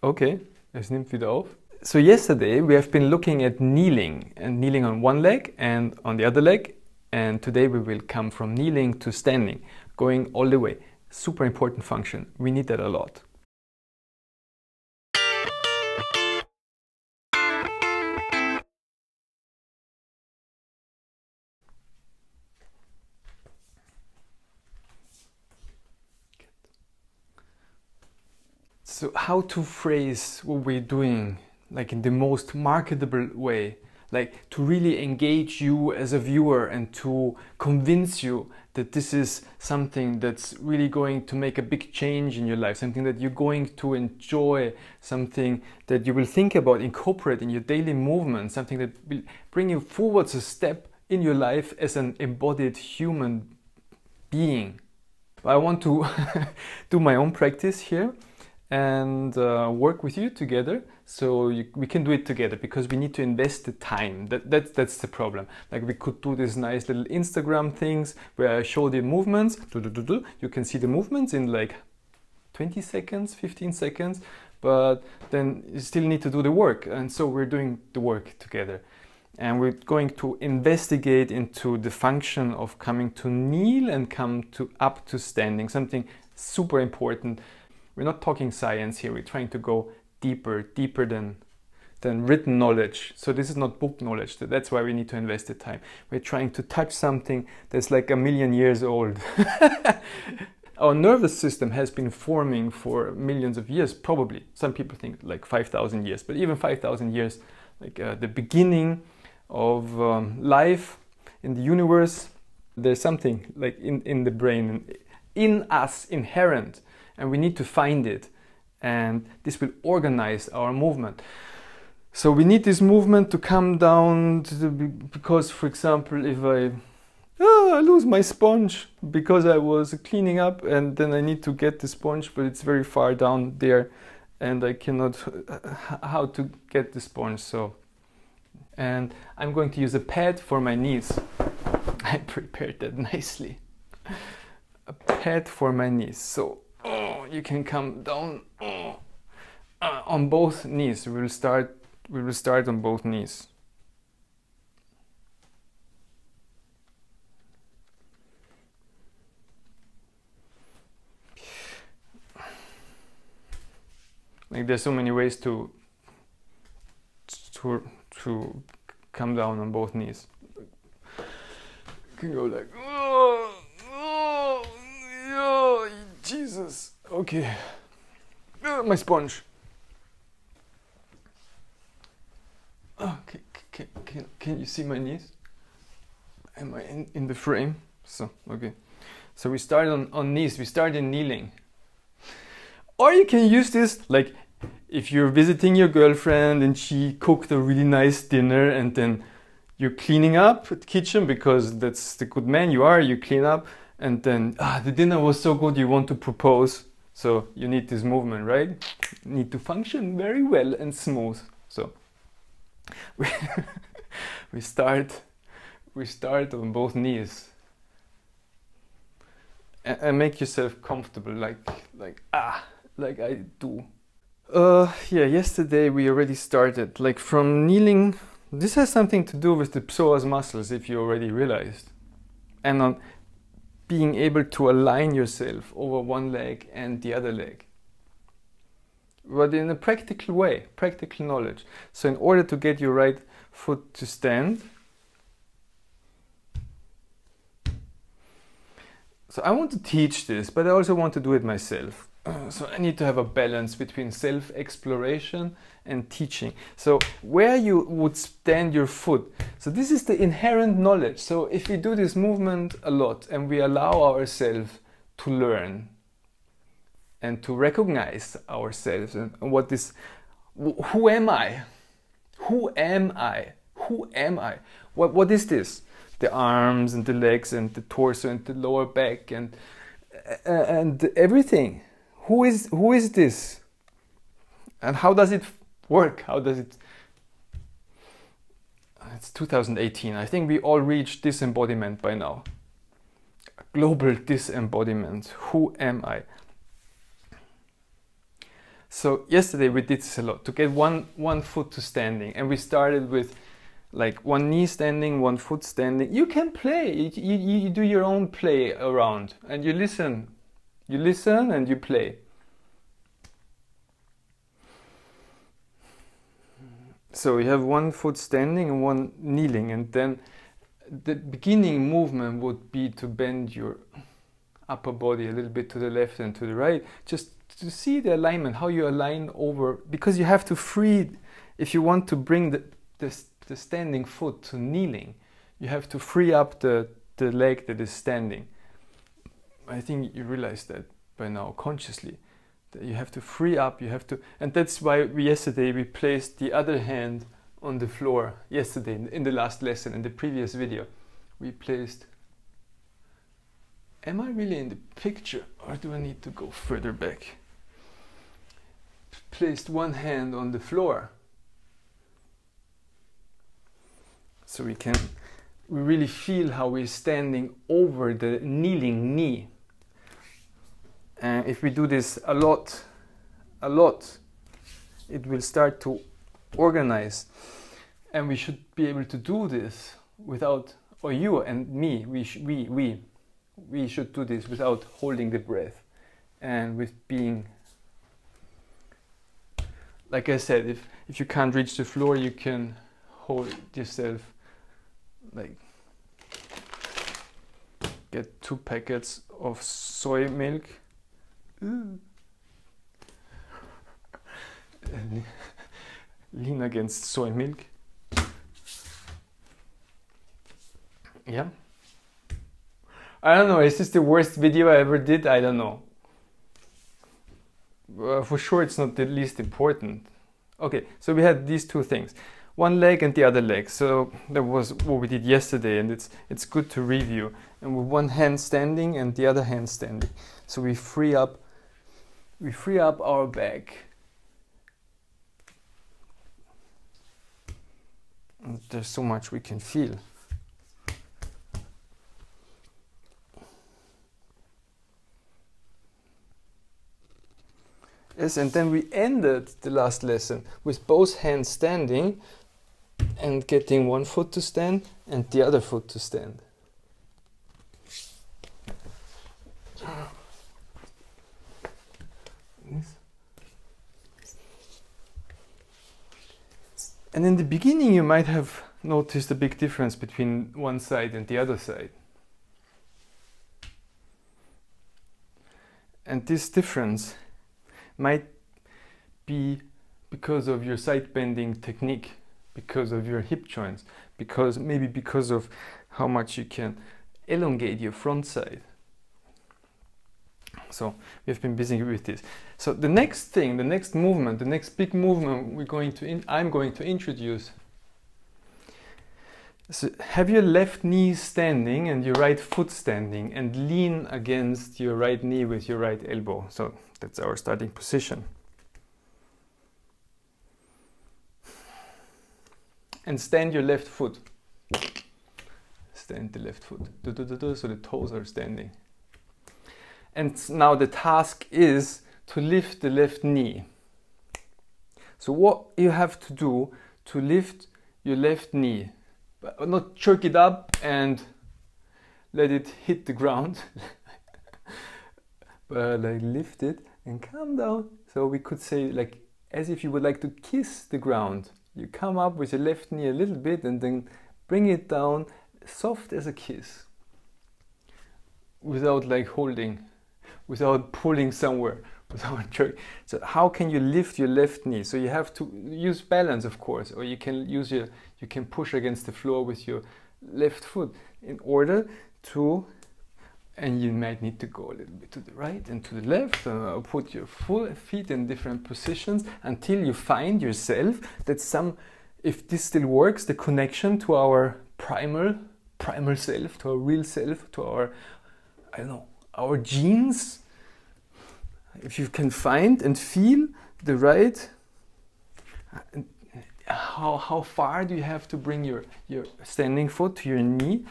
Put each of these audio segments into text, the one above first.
Okay, es nimmt wieder auf. So yesterday we have been looking at kneeling, and kneeling on one leg and on the other leg, and today we will come from kneeling to standing, going all the way. Super important function. We need that a lot. So how to phrase what we're doing, like in the most marketable way, like to really engage you as a viewer and to convince you that this is something that's really going to make a big change in your life, something that you're going to enjoy, something that you will think about, incorporate in your daily movement, something that will bring you forwards a step in your life as an embodied human being. I want to do my own practice here and work with you together, so we can do it together, because we need to invest the time. That's the problem. Like, we could do this nice little Instagram things where I show the movements. You can see the movements in like 20 seconds, 15 seconds, but then you still need to do the work, and so we're doing the work together. And we're going to investigate into the function of coming to kneel and come to up to standing, something super important. We're not talking science here, we're trying to go deeper than written knowledge. So this is not book knowledge, that's why we need to invest the time. We're trying to touch something that's like 1,000,000 years old. Our nervous system has been forming for millions of years, probably. Some people think like 5,000 years, but even 5,000 years, like the beginning of life in the universe, there's something like in the brain, in us, inherent. And we need to find it, and this will organize our movement. So we need this movement to come down to because, for example, if I lose my sponge because I was cleaning up, and then I need to get the sponge, but it's very far down there and I cannot how to get the sponge. So, and I'm going to use a pad for my knees. I prepared that nicely. A pad for my knees. So you can come down on both knees. We will start on both knees. Like, there's so many ways to come down on both knees. You can go like, Jesus. Okay. My sponge. Okay. Can you see my knees? Am I in the frame? So, okay. So we start on knees. We start in kneeling. Or you can use this like if you're visiting your girlfriend and she cooked a really nice dinner, and then you're cleaning up the kitchen because that's the good man you are. You clean up. And then, the dinner was so good, you want to propose. So you need this movement, right? You need to function very well and smooth. So we start on both knees. And make yourself comfortable, like I do. Yeah, yesterday we already started, like from kneeling. This has something to do with the psoas muscles, if you already realized. And on being able to align yourself over one leg and the other leg, but in a practical way, practical knowledge. So in order to get your right foot to stand, so I want to teach this, but I also want to do it myself. So I need to have a balance between self-exploration and teaching. So where you would stand your foot. So this is the inherent knowledge. So if we do this movement a lot and we allow ourselves to learn and to recognize ourselves and what this, who am I? Who am I? Who am I? What is this? The arms and the legs and the torso and the lower back and everything. Who is this? And how does it work? How does it? It's 2018. I think we all reached disembodiment by now. Global disembodiment. Who am I? So yesterday we did this a lot to get one foot to standing, and we started with like one knee standing, one foot standing. You can play, you do your own play around, and you listen and you play. So you have one foot standing and one kneeling, and then the beginning movement would be to bend your upper body a little bit to the left and to the right, just to see the alignment, how you align over, because you have to free, if you want to bring the standing foot to kneeling, you have to free up the leg that is standing. I think you realize that by now consciously, that you have to free up, you have to, and that's why yesterday we placed the other hand on the floor. Yesterday in the last lesson, in the previous video, we placed, am I really in the picture or do I need to go further back? Placed one hand on the floor. So we really feel how we're standing over the kneeling knee. And if we do this a lot, it will start to organize. And we should be able to do this without, or you and me, we should do this without holding the breath, and with being, like I said, if you can't reach the floor, you can hold yourself, like get 2 packets of soy milk. Lean against soy milk. Yeah. I don't know, is this the worst video I ever did? I don't know. For sure it's not the least important. Okay, so we had these 2 things. One leg and the other leg. So that was what we did yesterday, and it's good to review. And with one hand standing and the other hand standing. So we free up our back. And there's so much we can feel. Yes, and then we ended the last lesson with both hands standing and getting one foot to stand and the other foot to stand. And in the beginning you might have noticed a big difference between one side and the other side. And this difference might be because of your side bending technique, because of your hip joints, maybe because of how much you can elongate your front side. So we've been busy with this. So the next thing, the next movement, the next big movement I'm going to introduce. So have your left knee standing and your right foot standing, and lean against your right knee with your right elbow. So that's our starting position. And stand your left foot. Stand the left foot. So the toes are standing. And now the task is to lift the left knee. So what you have to do to lift your left knee, but not jerk it up and let it hit the ground, but like lift it and come down. So we could say, like, as if you would like to kiss the ground. You come up with your left knee a little bit and then bring it down, soft as a kiss, without like holding, without pulling somewhere, without jerking. So how can you lift your left knee? So you have to use balance, of course, or you can push against the floor with your left foot in order to, and you might need to go a little bit to the right and to the left, put your feet in different positions until you find yourself that if this still works, the connection to our primal self, to our real self, to our, I don't know, our genes. If you can find and feel the right, how far do you have to bring your standing foot to your knee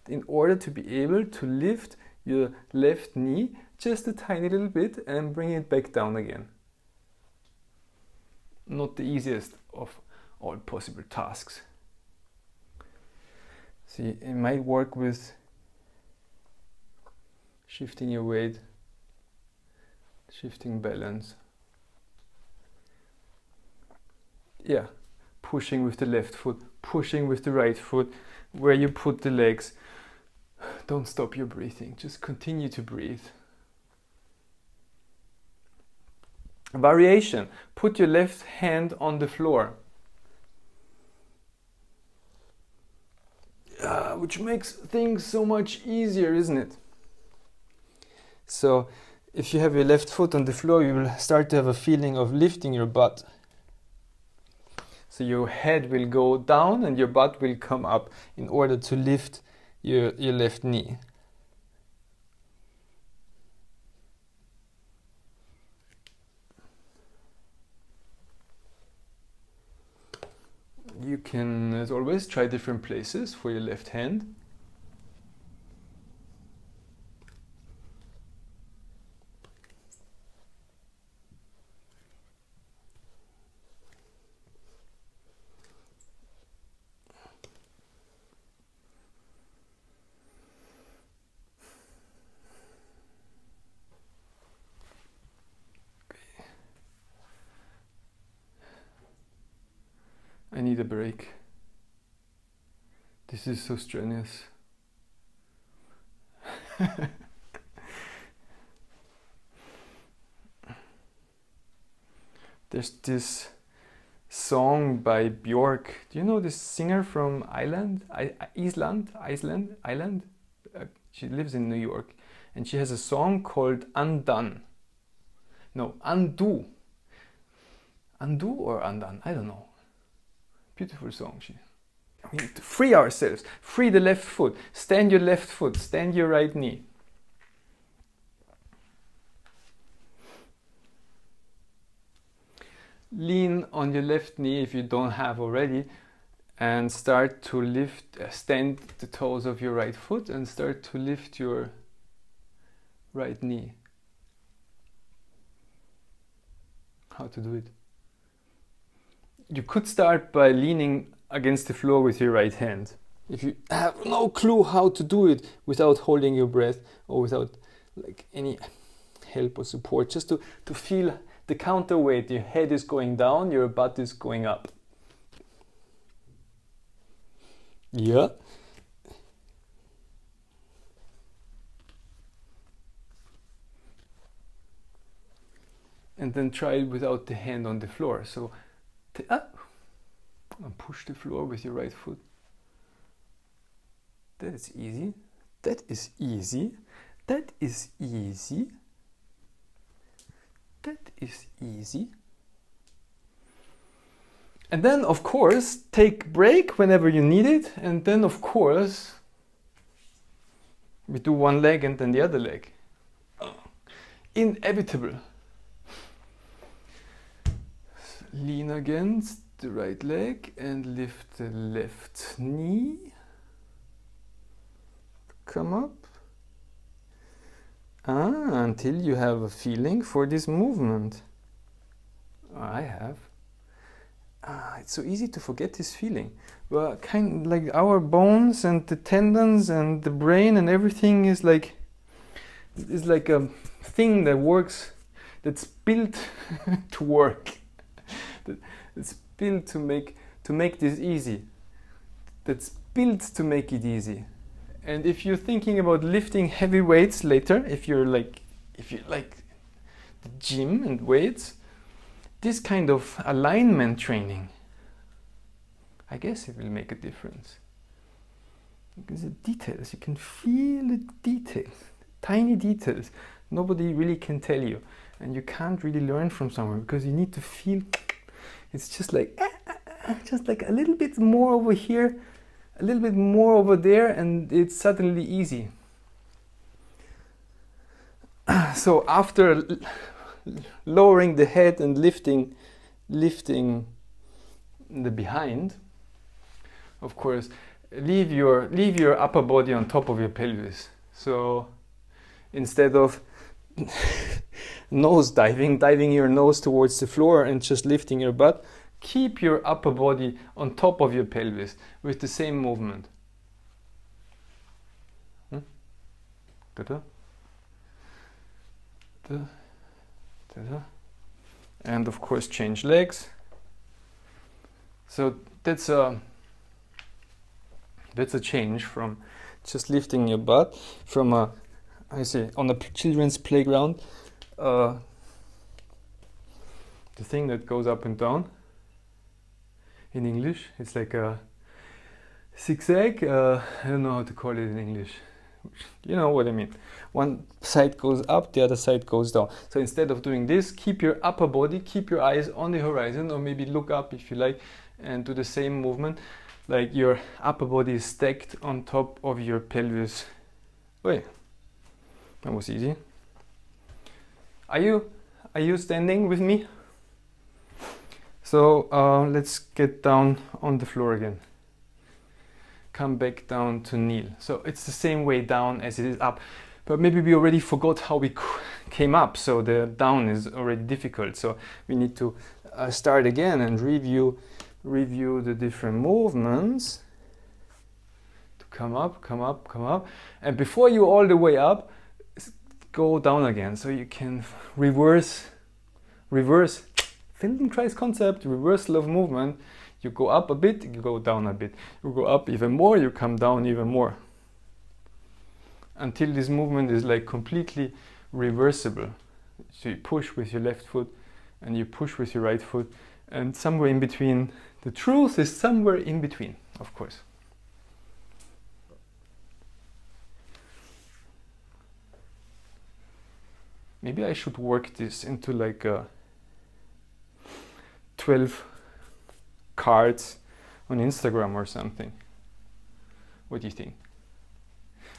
in order to be able to lift your left knee just a tiny little bit and bring it back down again. not the easiest of all possible tasks. See, it might work with shifting your weight, shifting balance. Yeah, pushing with the left foot, pushing with the right foot, where you put the legs. Don't stop your breathing, just continue to breathe. Variation, put your left hand on the floor. Which makes things so much easier, isn't it? So if you have your left foot on the floor, you will start to have a feeling of lifting your butt. So your head will go down and your butt will come up in order to lift your left knee. You can, as always, try different places for your left hand. I need a break. This is so strenuous. There's this song by Björk. Do you know this singer from Iceland? She lives in New York, and she has a song called Undone. No, Undo. Undo or Undone? I don't know. Beautiful song. We need to free ourselves. Free the left foot. Stand your left foot. Stand your right knee. Lean on your left knee if you don't have already, and start to lift, stand the toes of your right foot and start to lift your right knee. How to do it? You could start by leaning against the floor with your right hand. If you have no clue how to do it without holding your breath or without like any help or support, just to feel the counterweight. Your head is going down, your butt is going up. Yeah. And then try it without the hand on the floor. So and push the floor with your right foot. That is easy. That is easy. That is easy. That is easy. And then, of course, take break whenever you need it. And then, of course, we do one leg and then the other leg. Inevitable. Lean against the right leg and lift the left knee. Come up. Until you have a feeling for this movement. I have. It's so easy to forget this feeling. Well, kind of like our bones and the tendons and the brain and everything is like a thing that works, that's built to work. It's built to make this easy. That's built to make it easy. And if you're thinking about lifting heavy weights later, if you like the gym and weights, this kind of alignment training, I guess it will make a difference. Because the details, you can feel the details, tiny details. Nobody really can tell you, and you can't really learn from someone because you need to feel. It's just like a little bit more over here, a little bit more over there, and it's suddenly easy. So after lowering the head and lifting the behind, of course, leave your upper body on top of your pelvis. So instead of nose diving your nose towards the floor and just lifting your butt. Keep your upper body on top of your pelvis with the same movement. Da-da. Da-da. And of course change legs. So that's a change from just lifting your butt from a, I say, on a children's playground, the thing that goes up and down. In English, it's like a zigzag. I don't know how to call it in English. You know what I mean. One side goes up, the other side goes down. So instead of doing this, keep your upper body, keep your eyes on the horizon, or maybe look up if you like, and do the same movement. Like your upper body is stacked on top of your pelvis. Wait, that was easy. Are you standing with me? So let's get down on the floor again. Come back down to kneel. So it's the same way down as it is up, but maybe we already forgot how we came up, so the down is already difficult. So we need to start again and review the different movements to come up, come up, come up, and before you all the way up, go down again. So you can reverse Feldenkrais concept, reversal of movement. You go up a bit, you go down a bit. You go up even more, you come down even more. Until this movement is like completely reversible. So you push with your left foot and you push with your right foot, and somewhere in between. The truth is somewhere in between, of course. Maybe I should work this into like a 12 cards on Instagram or something. What do you think?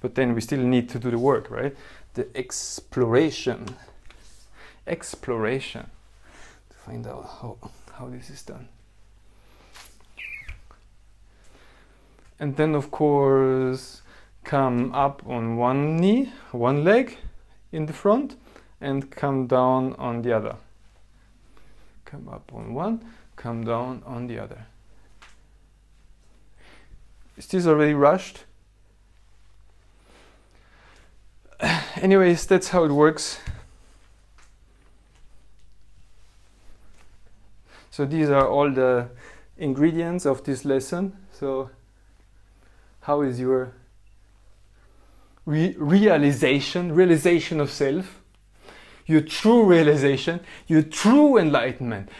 But then we still need to do the work, right? The exploration to find out how this is done. And then of course come up on one knee, one leg in the front, and come down on the other. Come up on one, come down on the other. Is this already rushed? Anyways, that's how it works. So these are all the ingredients of this lesson. So how is your realization of self? Your true realization, your true enlightenment,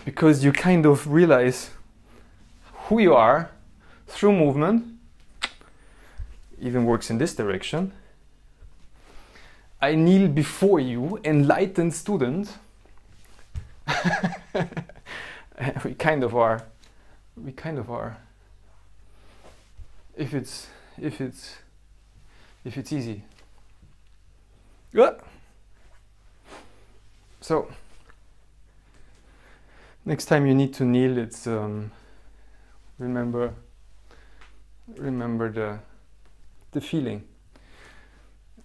because you kind of realize who you are through movement. Even works in this direction. I kneel before you, enlightened student. We kind of are. If it's easy. Yeah. So next time you need to kneel, it's remember the feeling,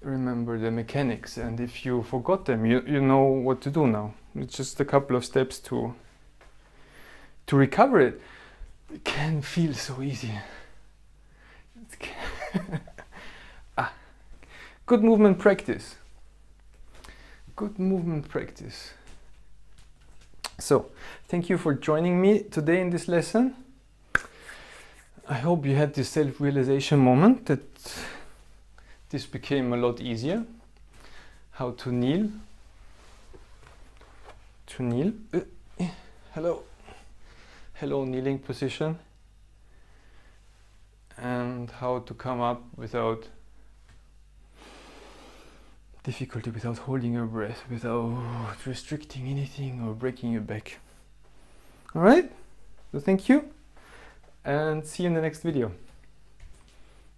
remember the mechanics, and if you forgot them, you know what to do now. It's just a couple of steps to recover it. It can feel so easy. Good movement practice. Good movement practice. So, thank you for joining me today in this lesson. I hope you had this self-realization moment, that this became a lot easier. How to kneel. Hello. Hello, kneeling position. And how to come up without difficulty, without holding your breath, without restricting anything or breaking your back. Alright, so thank you, and see you in the next video.